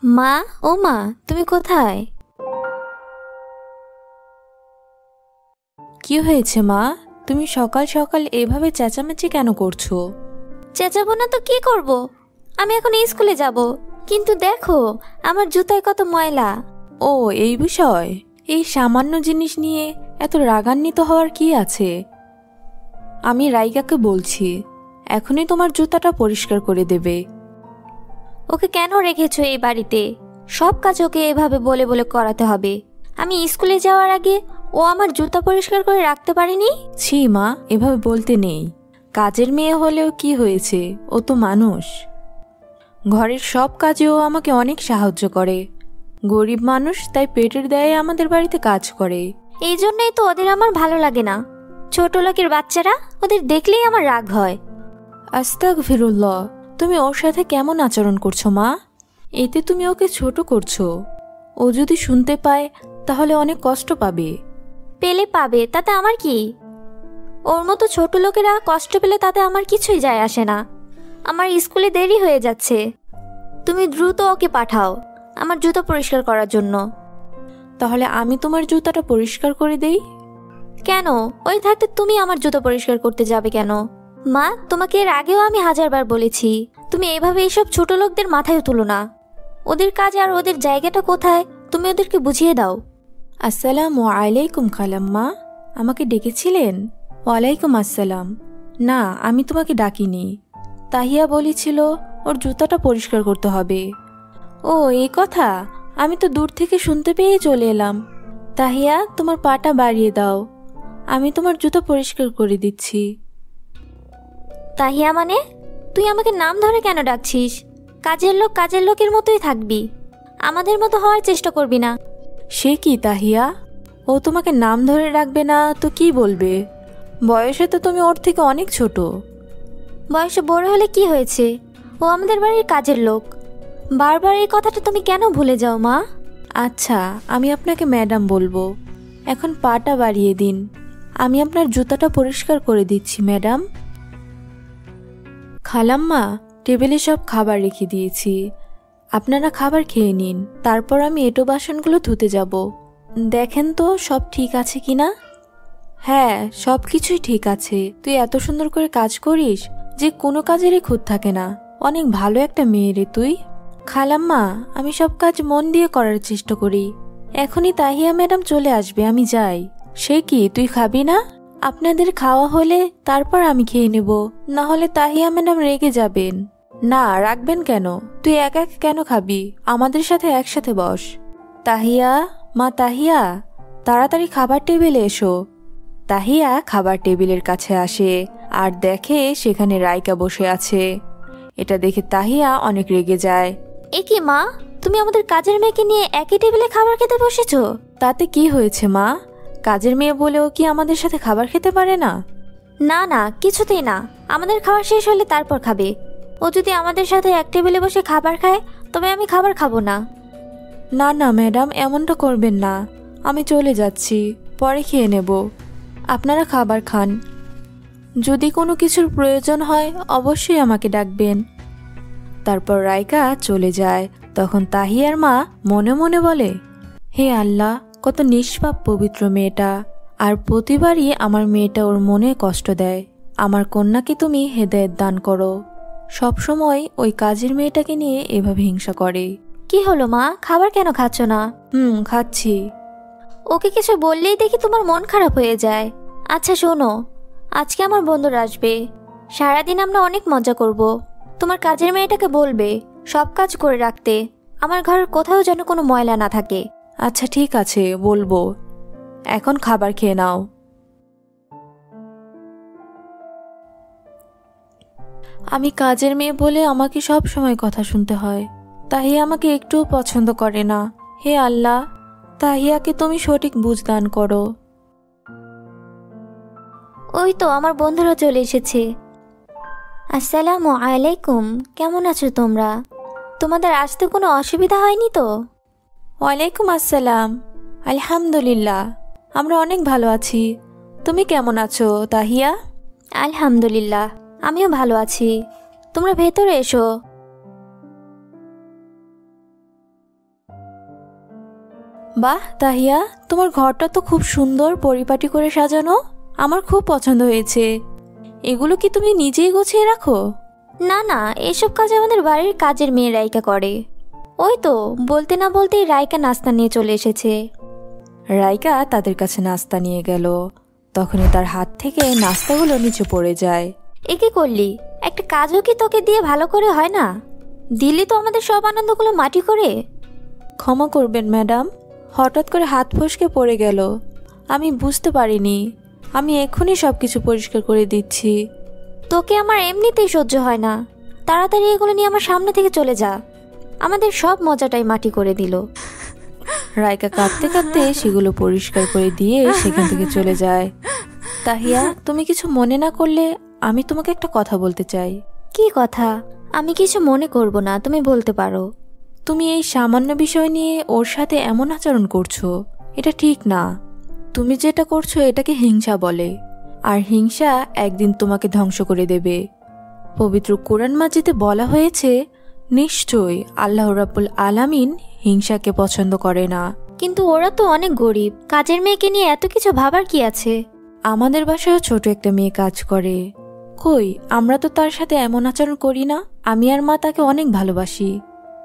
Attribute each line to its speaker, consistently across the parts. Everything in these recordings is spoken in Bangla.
Speaker 1: মা, ও মা, তুমি কোথায়?
Speaker 2: কি হয়েছে মা? তুমি সকাল সকাল এভাবে চেঁচামেচি কেন করছো?
Speaker 1: চেঁচাবো না তো কি করব? আমি এখন স্কুলে যাব, কিন্তু দেখো আমার জুতায় কত ময়লা।
Speaker 2: ও, এই বিষয়? এই সামান্য জিনিস নিয়ে এত রাগান্বিত হওয়ার কি আছে? আমি রাইকাকে বলছি, এখনই তোমার জুতাটা পরিষ্কার করে দেবে।
Speaker 1: ওকে কেন রেখেছো এই বাড়িতে? সব কাজ ওকে এভাবে বলে বলে করাতে হবে? আমি স্কুলে যাওয়ার আগে ও আমার জুতা পরিষ্কার করে রাখতে পারেনি?
Speaker 2: ছি মা, এভাবে বলতে নেই। কাজের মেয়ে হলেও কি হয়েছে, ও তো মানুষ। ঘরের সব কাজেও আমাকে অনেক সাহায্য করে। গরিব মানুষ, তাই পেটের দায়ে আমাদের বাড়িতে কাজ করে।
Speaker 1: এই জন্যই তো ওদের আমার ভালো লাগে না। ছোট লোকের বাচ্চারা, ওদের দেখলেই আমার রাগ হয়।
Speaker 2: আস্তাগফিরুল্লাহ, তুমি ওর সাথে কেমন আচরণ করছো মা? এতে তুমি ওকে ছোট করছো। ও যদি শুনতে পায় তাহলে অনেক কষ্ট পাবে।
Speaker 1: পেলে পাবে, তাতে আমার কি? ওর মতো ছোট লোকেরা কষ্ট পেলে তাতে আমার কিছুই যায় আসে না। আমার স্কুলে দেরি হয়ে যাচ্ছে, তুমি দ্রুত ওকে পাঠাও আমার জুতা পরিষ্কার করার জন্য।
Speaker 2: তাহলে আমি তোমার জুতাটা পরিষ্কার করে দেই।
Speaker 1: কেন? ওই থাকতে তুমি আমার জুতা পরিষ্কার করতে যাবে কেন? মা, তোমাকে এর আগেও আমি হাজারবার বলেছি, তুমি এভাবে এইসব ছোট লোকদের মাথায় তুলো না। ওদের কাজ আর ওদের জায়গাটা কোথায় তুমি ওদেরকে বুঝিয়ে দাও।
Speaker 2: আসসালামু আলাইকুম খালাম্মা, আমাকে ডেকেছিলেন? ওয়ালাইকুম আসসালাম। না, আমি তোমাকে ডাকিনি। তাহিয়া বলেছিল ওর জুতাটা পরিষ্কার করতে হবে। ও, এই কথা? আমি তো দূর থেকে শুনতে পেয়ে চলে এলাম। তাহিয়া, তোমার পাটা বাড়িয়ে দাও, আমি তোমার জুতা পরিষ্কার করে দিচ্ছি।
Speaker 1: তাহিয়া মানে? তুই আমাকে নাম ধরে কেন ডাকছিস? কাজের লোক কাজের লোকের মতোই থাকবি, আমাদের মতো হওয়ার চেষ্টা করবি না।
Speaker 2: সে কি তাহিয়া, ও তোমাকে নাম ধরে রাখবে না তো কি বলবে? বয়সে তো তুমি ওর থেকে অনেক ছোট।
Speaker 1: বয়সে বড় হলে কি হয়েছে? ও আমাদের বাড়ির কাজের লোক। বারবার এই কথাটা তুমি কেন ভুলে যাও মা?
Speaker 2: আচ্ছা, আমি আপনাকে ম্যাডাম বলবো। এখন পাটা বাড়িয়ে দিন, আমি আপনার জুতাটা পরিষ্কার করে দিচ্ছি ম্যাডাম। খালাম্মা, টেবিলে সব খাবার রেখে দিয়েছি, আপনারা খাবার খেয়ে নিন, তারপর আমি এঁটো বাসনগুলো ধুতে যাব। দেখেন তো সব ঠিক আছে কিনা। হ্যাঁ, সব কিছুই ঠিক আছে। তুই এত সুন্দর করে কাজ করিস যে কোনো কাজেরই খুঁত থাকে না। অনেক ভালো একটা মেয়ে রে তুই। খালাম্মা, আমি সব কাজ মন দিয়ে করার চেষ্টা করি। এখনই তাহিয়া ম্যাডাম চলে আসবে, আমি যাই। সে কি, তুই খাবি না? আপনাদের খাওয়া হলে তারপর আমি খেয়ে নেব, না হলে তাহিয়া ম্যাডাম রেগে যাবেন। না, রাখবেন কেন? তুই একা একা কেন খাবি? আমাদের সাথে একসাথে বস। তাহিয়া, মা তাহিয়া, তাড়াতাড়ি খাবার টেবিলে এসো। তাহিয়া খাবার টেবিলের কাছে আসে আর দেখে সেখানে রাইকা বসে আছে। এটা দেখে তাহিয়া অনেক রেগে যায়।
Speaker 1: এ কি মা, তুমি আমাদের কাজের মেয়েকে নিয়ে একই টেবিলে খাবার খেতে বসেছো?
Speaker 2: তাতে কি হয়েছে মা? কাজের মেয়ে বলেও কি আমাদের সাথে খাবার খেতে পারে না?
Speaker 1: না না, কিছুতেই না। আমাদের খাওয়া শেষ হলে তারপর খাবে। ও যদি আমাদের সাথে এক টেবিলে বসে খাবার খায় তবে আমি খাবার খাবো না।
Speaker 2: না না ম্যাডাম, এমনটা করবেন না। আমি চলে যাচ্ছি, পরে খেয়ে নেব। আপনারা খাবার খান। যদি কোনো কিছুর প্রয়োজন হয় অবশ্যই আমাকে ডাকবেন। তারপর রাইকা চলে যায়। তখন তাহিয়ার মা মনে মনে বলে, হে আল্লাহ, কত নিষ্পাপ পবিত্র মেয়েটা, আর প্রতিবারই আমার মেয়েটা ওর মনে কষ্ট দেয়। আমার কন্যাকে তুমি হেদায়েত দান করো। সবসময় ওই কাজের মেয়েটাকে নিয়ে এভাবে হিংসা করে।
Speaker 1: কি হলো মা, খাবার কেন খাচ্ছ না?
Speaker 2: খাচ্ছি।
Speaker 1: ওকে কিছু বললেই দেখি তোমার মন খারাপ হয়ে যায়। আচ্ছা শোনো, আজকে আমার বন্ধুরা আসবে, সারাদিন আমরা অনেক মজা করব। তোমার কাজের মেয়েটাকে বলবে সব কাজ করে রাখতে, আমার ঘরের কোথাও যেন কোনো ময়লা না থাকে।
Speaker 2: আচ্ছা ঠিক আছে, বলবো। এখন খাবার খেয়ে নাও। আমি কাজের মেয়ে বলে আমাকে সব সময় কথা শুনতে হয়। তাহিয়া আমাকে একটুও পছন্দ করে না। হে আল্লাহ, তাহিয়াকে তুমি সঠিক বুঝ দান করো।
Speaker 1: ওই তো আমার বন্ধুরা চলে এসেছে। আসসালামু আলাইকুম, কেমন আছো তোমরা? তোমাদের আসতে কোনো অসুবিধা হয়নি তো?
Speaker 2: ওয়ালাইকুম আসসালাম। আলহামদুলিল্লাহ, আমরা অনেক ভালো আছি। তুমি কেমন আছো তাহিয়া?
Speaker 1: আলহামদুলিল্লাহ, আমিও ভালো আছি। তোমরা ভেতরে এসো।
Speaker 2: বাহ তাহিয়া, তোমার ঘরটা তো খুব সুন্দর পরিপাটি করে সাজানো। আমার খুব পছন্দ হয়েছে। এগুলো কি তুমি নিজেই গুছিয়ে রাখো?
Speaker 1: না না, এসব কাজ আমাদের বাড়ির কাজের মেয়ে রাইকা করে। ওই তো বলতে না বলতেই রাইকা নাস্তা নিয়ে চলে এসেছে।
Speaker 2: রাইকা তাদের কাছে নাস্তা নিয়ে গেল। তখনই তার হাত থেকে নাস্তাগুলো নিচে পড়ে যায়।
Speaker 1: এ কি করলি? একটা কাজও কি তোকে দিয়ে ভালো করে হয় না? দিলি তো আমাদের সব আনন্দগুলো মাটি করে।
Speaker 2: ক্ষমা করবেন ম্যাডাম, হঠাৎ করে হাত ফসকে পড়ে গেল। আমি বুঝতে পারিনি। আমি এক্ষুনি সব কিছু পরিষ্কার করে দিচ্ছি।
Speaker 1: তোকে আমার এমনিতেই সহ্য হয় না। তাড়াতাড়ি এগুলো নিয়ে আমার সামনে থেকে চলে যা। আমাদের সব মজাটাই মাটি করে দিল।
Speaker 2: রাইকা কাঁদতে কাঁদতে সেগুলো পরিষ্কার করে দিয়ে সেখান থেকে চলে যায়। তাহিয়া, তুমি কিছু মনে না করলে আমি তোমাকে একটা কথা বলতে চাই।
Speaker 1: কি কথা? আমি কিছু মনে করব না, তুমি বলতে পারো।
Speaker 2: তুমি এই সামান্য বিষয় নিয়ে ওর সাথে এমন আচরণ করছো, এটা ঠিক না। তুমি যেটা করছো এটাকে হিংসা বলে, আর হিংসা একদিন তোমাকে ধ্বংস করে দেবে। পবিত্র কোরআন মাজিদে বলা হয়েছে, নিশ্চয়ই আল্লাহ রাব্বুল আলামিন হিংসাকে পছন্দ করে না।
Speaker 1: কিন্তু ওরা তো অনেক গরিব, কাজের মেয়েকে নিয়ে এত কিছু ভাবার কি আছে?
Speaker 2: আমাদের বাসায়ও ছোট একটা মেয়ে কাজ করে। কই, আমরা তো তার সাথে এমন আচরণ করি না। আমি আর মা তাকে অনেক ভালোবাসি।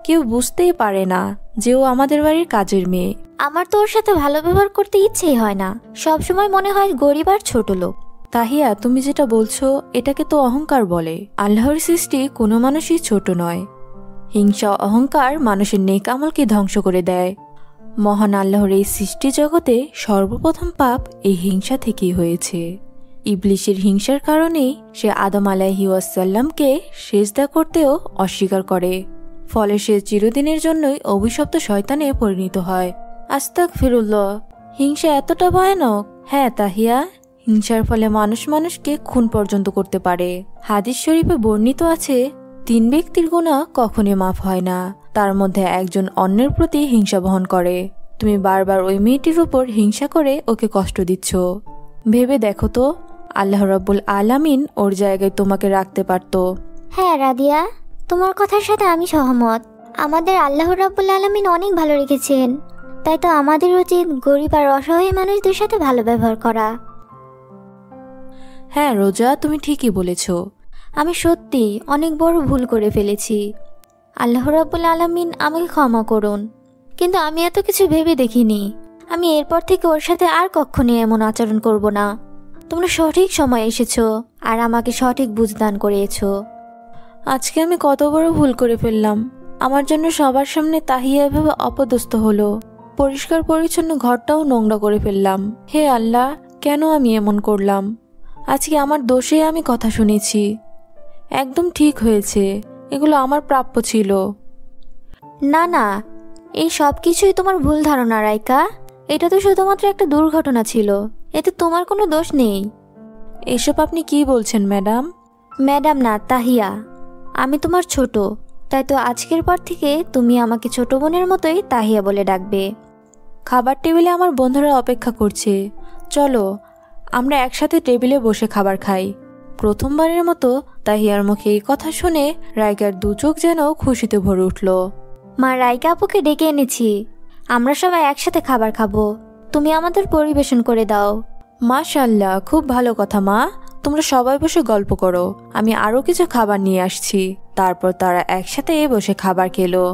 Speaker 2: কেউ বুঝতেই পারে না যে ও আমাদের বাড়ির কাজের মেয়ে।
Speaker 1: আমার তো ওর সাথে ভালো ব্যবহার করতে ইচ্ছেই হয় না। সব সময় মনে হয় গরিব আর ছোট লোক।
Speaker 2: তাহিয়া, তুমি যেটা বলছো এটাকে তো অহংকার বলে। আল্লাহর সৃষ্টি কোনো মানুষই ছোট নয়। হিংসা অহংকার মানুষের নেক আমলকে ধ্বংস করে দেয়। মহান আল্লাহর এই সৃষ্টি জগতে সর্বপ্রথম পাপ এই হিংসা থেকেই হয়েছে। ইবলিশের হিংসার কারণেই সে আদম আলাইহি ওয়াসাল্লামকে সেজদা করতেও অস্বীকার করে। ফলে সে চিরদিনের জন্যই অভিশপ্ত শয়তানে পরিণত হয়। আস্তাগফিরুল্লাহ, হিংসা এতটা ভয়ানক? হ্যাঁ তাহিয়া, হিংসার ফলে মানুষ মানুষকে খুন পর্যন্ত করতে পারে। হাদিস শরীফে বর্ণিত আছে, 3 ব্যক্তির গুনাহ কখনোই মাফ হয় না, তার মধ্যে একজন অন্যের প্রতি হিংসা বহন করে। তুমি বারবার ওই মেয়েটির উপর হিংসা করে ওকে কষ্ট দিচ্ছ। ভেবে দেখো তো, আল্লাহ রাব্বুল আলামিন ওর জায়গায় তোমাকে রাখতে পারত।
Speaker 1: হ্যাঁ রাদিয়া, তোমার কথার সাথে আমি সহমত। আমাদের আল্লাহ রাব্বুল আলামিন অনেক ভালো রেখেছেন, তাই তো আমাদের উচিত গরিব আর অসহায় মানুষদের সাথে ভালো ব্যবহার করা।
Speaker 2: হ্যাঁ রোজা, তুমি ঠিকই বলেছ।
Speaker 1: আমি সত্যি অনেক বড় ভুল করে ফেলেছি। আল্লাহ রাব্বুল আলামিন আমাকে ক্ষমা করুন। কিন্তু আমি এত কিছু ভেবে দেখিনি। আমি এরপর থেকে ওর সাথে আর কখনো এমন আচরণ করব না। তোমরা সঠিক সময় এসেছো আর আমাকে সঠিক বুঝদান করিয়েছো।
Speaker 2: আজকে আমি কত বড় ভুল করে ফেললাম। আমার জন্য সবার সামনে তাহিয়া এভাবে অপদস্থ হলো। পরিষ্কার পরিচ্ছন্ন ঘরটাও নোংরা করে ফেললাম। হে আল্লাহ, কেন আমি এমন করলাম? আজকে আমার দোষে আমি কথা শুনেছি। একদম ঠিক হয়েছে, এগুলো আমার প্রাপ্য ছিল।
Speaker 1: না না, এই সব কিছুই তোমার ভুল ধারণা রাইকা। এটা তো শুধুমাত্র একটা দুর্ঘটনা ছিল, এতে তোমার কোনো দোষ নেই।
Speaker 2: এসব আপনি কি বলছেন ম্যাডাম?
Speaker 1: ম্যাডাম না, তাহিয়া। আমি তোমার ছোট, তাই তো আজকের পর থেকে তুমি আমাকে ছোট বোনের মতোই তাহিয়া বলে ডাকবে।
Speaker 2: খাবার টেবিলে আমার বন্ধুরা অপেক্ষা করছে, চলো আমরা একসাথে টেবিলে বসে খাবার খাই। প্রথমবারের মতো তাহিয়ার মুখে এই কথা শুনে রাইকার 2 চোখ যেন খুশিতে ভরে উঠল।
Speaker 1: মা, রাইকা আপুকে ডেকে এনেছি, আমরা সবাই একসাথে খাবার খাবো। তুমি আমাদের পরিবেশন করে দাও।
Speaker 2: মাশাআল্লাহ, খুব ভালো কথা মা। তোমরা সবাই বসে গল্প করো, আমি আরো কিছু খাবার নিয়ে আসছি। তারপর তারা একসাথে বসে খাবার খেলো।